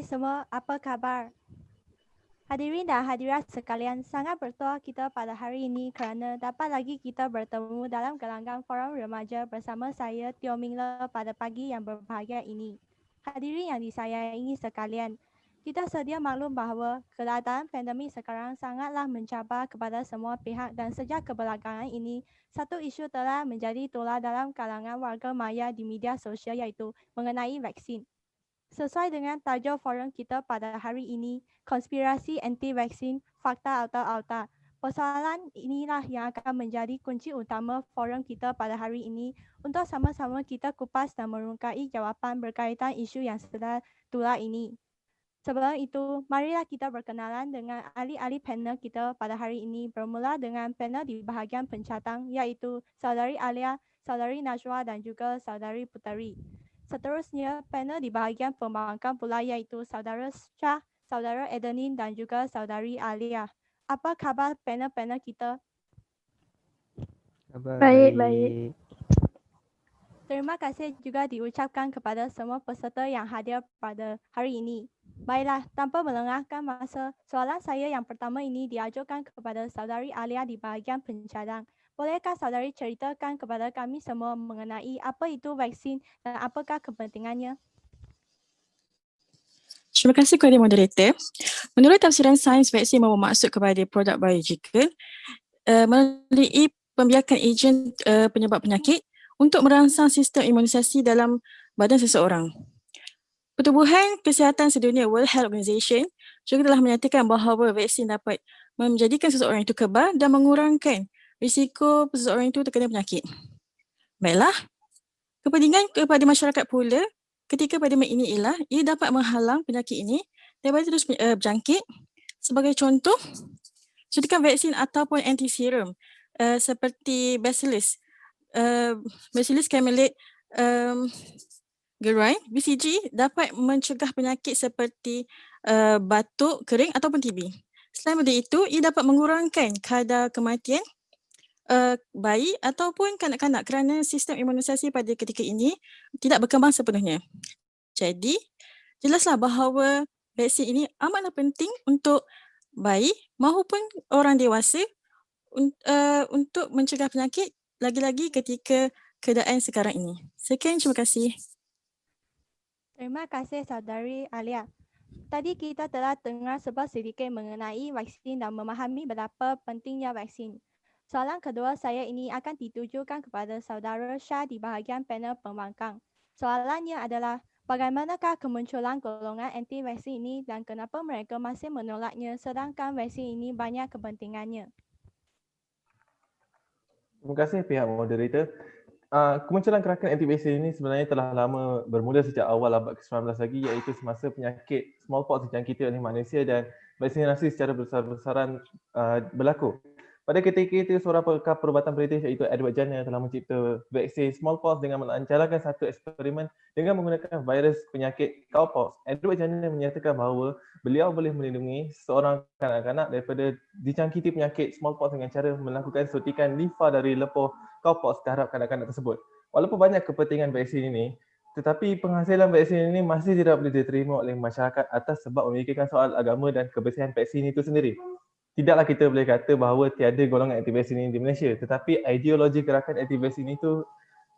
semua, apa khabar? Hadirin dan hadirat sekalian, sangat bertuah kita pada hari ini kerana dapat lagi kita bertemu dalam gelanggang Forum Remaja bersama saya, Teo Ming Le, pada pagi yang berbahagia ini. Hadirin yang disayangi sekalian, kita sedia maklum bahawa keadaan pandemik sekarang sangatlah mencabar kepada semua pihak dan sejak kebelakangan ini, satu isu telah menjadi tular dalam kalangan warga maya di media sosial iaitu mengenai vaksin. Sesuai dengan tajuk forum kita pada hari ini, konspirasi anti-vaksin, fakta atau auta. Persoalan inilah yang akan menjadi kunci utama forum kita pada hari ini untuk sama-sama kita kupas dan merungkai jawapan berkaitan isu yang sedang tular ini. Sebelum itu, marilah kita berkenalan dengan ahli-ahli panel kita pada hari ini bermula dengan panel di bahagian pencatang iaitu Saudari Alia, Saudari Najwa dan juga Saudari Puteri. Seterusnya, panel di bahagian pembangkang pula iaitu Saudara Shah, Saudara Adeline dan juga Saudari Alia. Apa khabar panel-panel kita? Baik. Terima kasih juga diucapkan kepada semua peserta yang hadir pada hari ini. Baiklah, tanpa melengahkan masa, soalan saya yang pertama ini diajukan kepada Saudari Alia di bahagian pencadang. Bolehkah saudari ceritakan kepada kami semua mengenai apa itu vaksin dan apakah kepentingannya? Terima kasih kepada moderator. Menurut tafsiran sains, vaksin membawa maksud kepada produk biologikal melalui pembiakan ejen penyebab penyakit untuk merangsang sistem imunisasi dalam badan seseorang. Pertubuhan Kesihatan Sedunia World Health Organization juga telah menyatakan bahawa vaksin dapat menjadikan seseorang itu kebal dan mengurangkan risiko seseorang itu terkena penyakit. Baiklah, kepentingan kepada masyarakat pula ketika pandemik ini ialah ia dapat menghalang penyakit ini daripada terus berjangkit. Sebagai contoh, suntikan vaksin ataupun anti-serum seperti Bacillus camelid guerin BCG dapat mencegah penyakit seperti batuk kering ataupun TB. Selain daripada itu, ia dapat mengurangkan kadar kematian bayi ataupun kanak-kanak kerana sistem imunisasi pada ketika ini tidak berkembang sepenuhnya. Jadi, jelaslah bahawa vaksin ini amatlah penting untuk bayi maupun orang dewasa untuk mencegah penyakit lagi-lagi ketika keadaan sekarang ini. Sekian, terima kasih. Terima kasih Saudari Alia. Tadi kita telah dengar sebab sedikit mengenai vaksin dan memahami betapa pentingnya vaksin. Soalan kedua saya ini akan ditujukan kepada Saudara Shah di bahagian panel pembangkang. Soalannya adalah, bagaimanakah kemunculan golongan anti-vaksin ini dan kenapa mereka masih menolaknya sedangkan vaksin ini banyak kepentingannya? Terima kasih pihak moderator. Kemunculan gerakan anti-vaksin ini sebenarnya telah lama bermula sejak awal abad ke-19 lagi, iaitu semasa penyakit smallpox dijangkiti oleh manusia dan vaksinasi secara besar-besaran berlaku. Pada ketika itu, seorang pakar perubatan British iaitu Edward Jenner telah mencipta vaksin smallpox dengan melancarkan satu eksperimen dengan menggunakan virus penyakit cowpox. Edward Jenner menyatakan bahawa beliau boleh melindungi seorang kanak-kanak daripada dijangkiti penyakit smallpox dengan cara melakukan suntikan limfa dari lepoh cowpox terhadap kanak-kanak tersebut. Walaupun banyak kepentingan vaksin ini, tetapi penghasilan vaksin ini masih tidak boleh diterima oleh masyarakat atas sebab memikirkan soal agama dan kebersihan vaksin itu sendiri. Tidaklah kita boleh kata bahawa tiada golongan anti-vaksin ini di Malaysia, tetapi ideologi gerakan anti-vaksin itu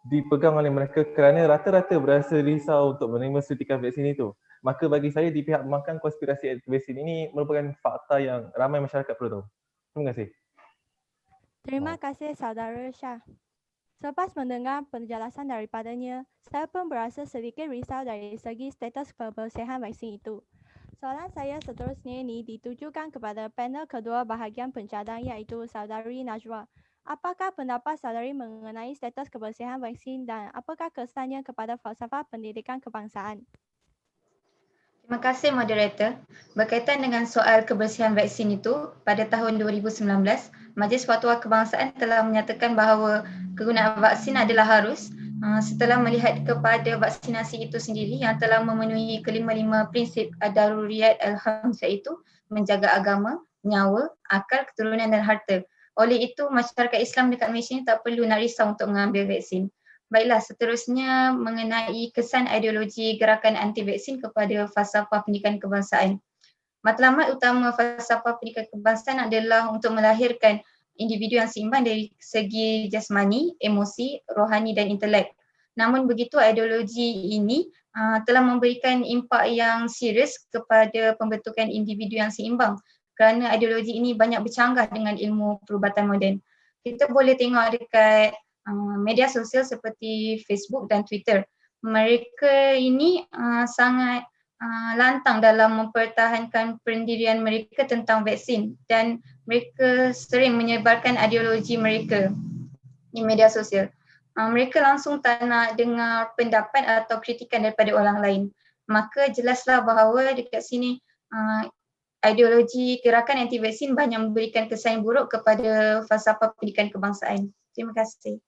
dipegang oleh mereka kerana rata-rata berasa risau untuk menerima suntikan vaksin itu. Maka bagi saya, di pihak pembangkang konspirasi anti-vaksin ini merupakan fakta yang ramai masyarakat perlu tahu. Terima kasih. Terima kasih Saudara Shah. Selepas mendengar penjelasan daripadanya, saya pun berasa sedikit risau dari segi status kebersihan vaksin itu. Soalan saya seterusnya ini ditujukan kepada panel kedua bahagian pencadang iaitu Saudari Najwa. Apakah pendapat saudari mengenai status kebersihan vaksin dan apakah kesannya kepada falsafah pendidikan kebangsaan? Terima kasih moderator. Berkaitan dengan soal kebersihan vaksin itu, pada tahun 2019, Majlis Fatwa Kebangsaan telah menyatakan bahawa kegunaan vaksin adalah harus setelah melihat kepada vaksinasi itu sendiri yang telah memenuhi kelima-lima prinsip ad-daruriyat al-khams, iaitu menjaga agama, nyawa, akal, keturunan dan harta. Oleh itu, masyarakat Islam dekat Malaysia ini tak perlu nak risau untuk mengambil vaksin. Baiklah, seterusnya mengenai kesan ideologi gerakan anti vaksin kepada falsafah pendidikan kebangsaan. Matlamat utama falsafah pendidikan kebangsaan adalah untuk melahirkan individu yang seimbang dari segi jasmani, emosi, rohani dan intelek. Namun begitu, ideologi ini telah memberikan impak yang serius kepada pembentukan individu yang seimbang kerana ideologi ini banyak bercanggah dengan ilmu perubatan moden. Kita boleh tengok dekat media sosial seperti Facebook dan Twitter. Mereka ini sangat lantang dalam mempertahankan pendirian mereka tentang vaksin dan mereka sering menyebarkan ideologi mereka di media sosial. Mereka langsung tak nak dengar pendapat atau kritikan daripada orang lain. Maka jelaslah bahawa dekat sini ideologi gerakan anti vaksin banyak memberikan kesan yang buruk kepada falsafah pendidikan kebangsaan. Terima kasih.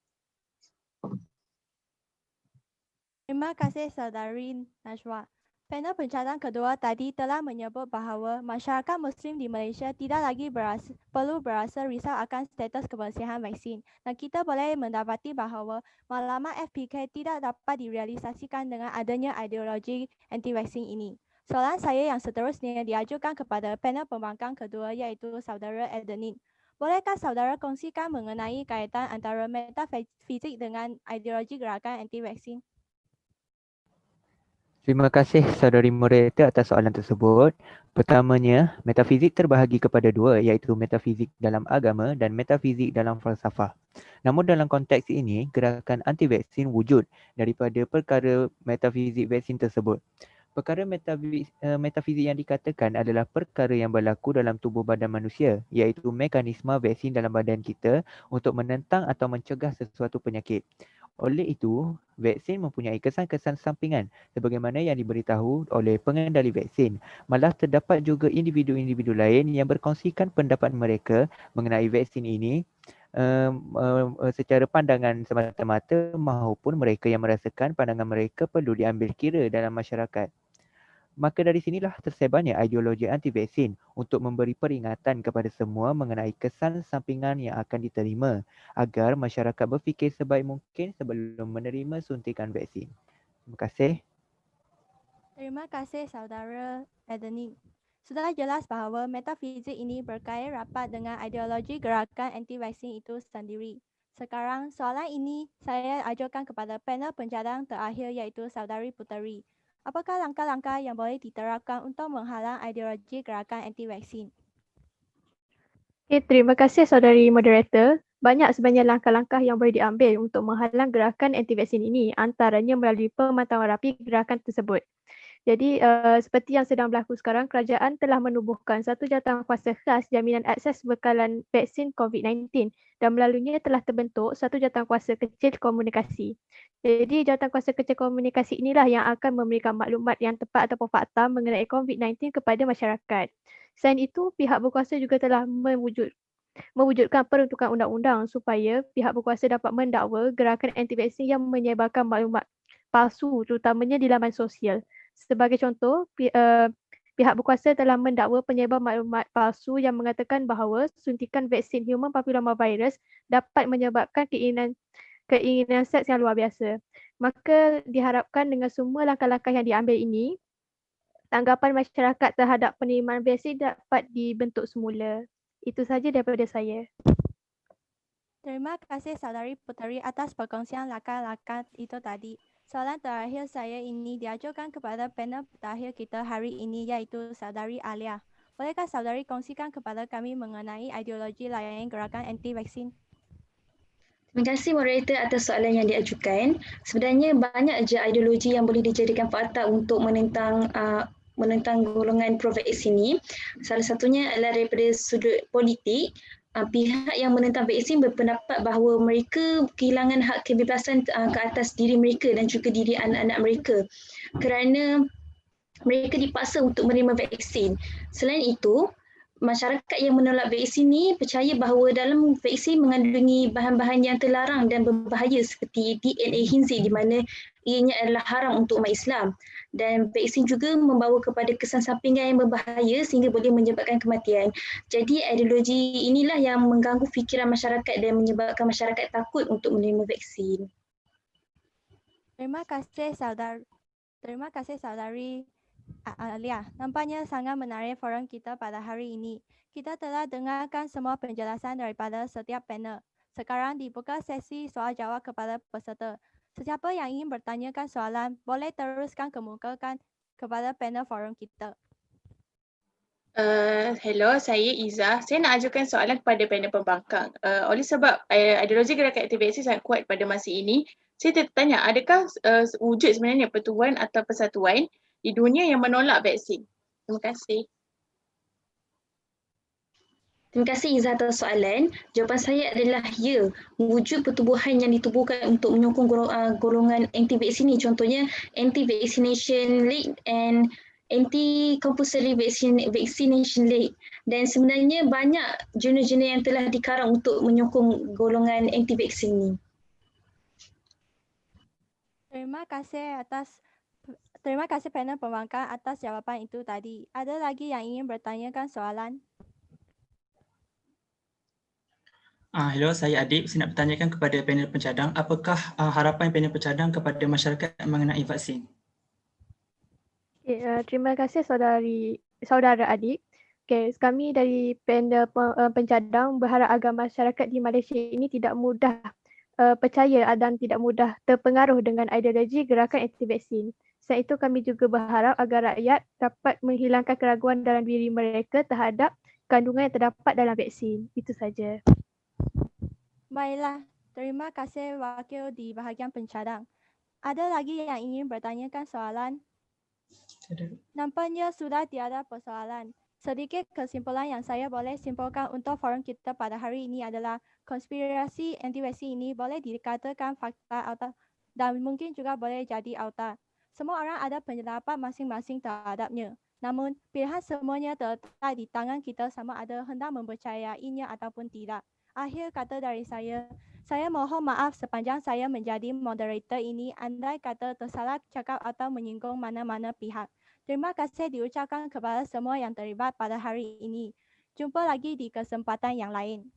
Terima kasih Saudari Najwa. Panel pencatatan kedua tadi telah menyebut bahawa masyarakat Muslim di Malaysia tidak lagi perlu berasa risau akan status kebersihan vaksin dan kita boleh mendapati bahawa maklumat FPK tidak dapat direalisasikan dengan adanya ideologi anti-vaksin ini. Soalan saya yang seterusnya diajukan kepada panel pembangkang kedua iaitu Saudara Adenin. Bolehkah saudara kongsikan mengenai kaitan antara metafizik dengan ideologi gerakan anti-vaksin? Terima kasih saudari moderator atas soalan tersebut. Pertamanya, metafizik terbahagi kepada dua iaitu metafizik dalam agama dan metafizik dalam falsafah. Namun dalam konteks ini, gerakan anti-vaksin wujud daripada perkara metafizik vaksin tersebut. Perkara metafizik yang dikatakan adalah perkara yang berlaku dalam tubuh badan manusia iaitu mekanisme vaksin dalam badan kita untuk menentang atau mencegah sesuatu penyakit. Oleh itu, vaksin mempunyai kesan-kesan sampingan sebagaimana yang diberitahu oleh pengendali vaksin. Malah terdapat juga individu-individu lain yang berkongsikan pendapat mereka mengenai vaksin ini secara pandangan semata-mata maupun mereka yang merasakan pandangan mereka perlu diambil kira dalam masyarakat. Maka dari sinilah tersebarnya ideologi anti-vaksin untuk memberi peringatan kepada semua mengenai kesan sampingan yang akan diterima agar masyarakat berfikir sebaik mungkin sebelum menerima suntikan vaksin. Terima kasih. Terima kasih Saudara Adenin. Sudah jelas bahawa metafizik ini berkait rapat dengan ideologi gerakan anti-vaksin itu sendiri. Sekarang soalan ini saya ajukan kepada panel pencadang terakhir iaitu Saudari Puteri. Apakah langkah-langkah yang boleh diterapkan untuk menghalang ideologi gerakan anti-vaksin? Okay, terima kasih saudari moderator. Banyak sebenarnya langkah-langkah yang boleh diambil untuk menghalang gerakan anti-vaksin ini, antaranya melalui pemantauan rapi gerakan tersebut. Jadi seperti yang sedang berlaku sekarang, kerajaan telah menubuhkan satu jawatankuasa khas jaminan akses bekalan vaksin COVID-19 dan melaluinya telah terbentuk satu jawatankuasa kecil komunikasi. Jadi jawatankuasa kecil komunikasi inilah yang akan memberikan maklumat yang tepat ataupun fakta mengenai COVID-19 kepada masyarakat. Selain itu, pihak berkuasa juga telah mewujudkan peruntukan undang-undang supaya pihak berkuasa dapat mendakwa gerakan anti-vaksin yang menyebarkan maklumat palsu terutamanya di laman sosial. Sebagai contoh, pihak berkuasa telah mendakwa penyebar maklumat palsu yang mengatakan bahawa suntikan vaksin human papillomavirus dapat menyebabkan keinginan seks yang luar biasa. Maka diharapkan dengan semua langkah-langkah yang diambil ini, tanggapan masyarakat terhadap penerimaan vaksin dapat dibentuk semula. Itu sahaja daripada saya. Terima kasih Saudari Puteri atas perkongsian langkah-langkah itu tadi. Soalan terakhir saya ini diajukan kepada panel terakhir kita hari ini iaitu Saudari Alia. Bolehkah Saudari kongsikan kepada kami mengenai ideologi layan gerakan anti-vaksin? Terima kasih moderator atas soalan yang diajukan. Sebenarnya banyak je ideologi yang boleh dijadikan fakta untuk menentang golongan pro-vaksin ini. Salah satunya adalah daripada sudut politik. Pihak yang menentang vaksin berpendapat bahawa mereka kehilangan hak kebebasan ke atas diri mereka dan juga diri anak-anak mereka kerana mereka dipaksa untuk menerima vaksin. Selain itu, masyarakat yang menolak vaksin ini percaya bahawa dalam vaksin mengandungi bahan-bahan yang terlarang dan berbahaya seperti DNA khinzir di mana ianya adalah haram untuk umat Islam. Dan vaksin juga membawa kepada kesan sampingan yang berbahaya sehingga boleh menyebabkan kematian. Jadi ideologi inilah yang mengganggu fikiran masyarakat dan menyebabkan masyarakat takut untuk menerima vaksin. Terima kasih saudari Alia. Nampaknya sangat menarik forum kita pada hari ini. Kita telah dengarkan semua penjelasan daripada setiap panel. Sekarang dibuka sesi soal jawab kepada peserta. Sesiapa yang ingin bertanyakan soalan, boleh teruskan kemukakan kepada panel forum kita. Hello, saya Izzah. Saya nak ajukan soalan kepada panel pembangkang. Oleh sebab ideologi gerakan aktivasi sangat kuat pada masa ini, saya tertanya, adakah wujud sebenarnya pertubuhan atau persatuan di dunia yang menolak vaksin? Terima kasih. Terima kasih Izzah atas soalan. Jawapan saya adalah ya, wujud pertubuhan yang ditubuhkan untuk menyokong golongan anti-vaksin ini. Contohnya Anti-Vaccination League and Anti-Compulsory Vaccination League. Dan sebenarnya banyak jurnal-jurnal yang telah dikarang untuk menyokong golongan anti-vaksin ini. Terima kasih panel pembangkang atas jawapan itu tadi. Ada lagi yang ingin bertanyakan soalan? Hello, saya Adib. Saya nak bertanyakan kepada panel pencadang, apakah harapan panel pencadang kepada masyarakat mengenai vaksin? Terima kasih saudara Adib. Kami dari panel pencadang berharap agar masyarakat di Malaysia ini tidak mudah percaya dan tidak mudah terpengaruh dengan ideologi gerakan anti-vaksin. Selain itu, kami juga berharap agar rakyat dapat menghilangkan keraguan dalam diri mereka terhadap kandungan yang terdapat dalam vaksin. Itu saja. Baiklah, terima kasih wakil di bahagian pencadang. Ada lagi yang ingin bertanyakan soalan? Nampaknya sudah tiada persoalan. Sedikit kesimpulan yang saya boleh simpulkan untuk forum kita pada hari ini adalah konspirasi anti-vaksin ini boleh dikatakan fakta atau dan mungkin juga boleh jadi auta. Semua orang ada pendapat masing-masing terhadapnya. Namun, pilihan semuanya terletak di tangan kita sama ada hendak mempercayainya ataupun tidak. Akhir kata dari saya mohon maaf sepanjang saya menjadi moderator ini andai kata tersalah cakap atau menyinggung mana-mana pihak. Terima kasih diucapkan kepada semua yang terlibat pada hari ini. Jumpa lagi di kesempatan yang lain.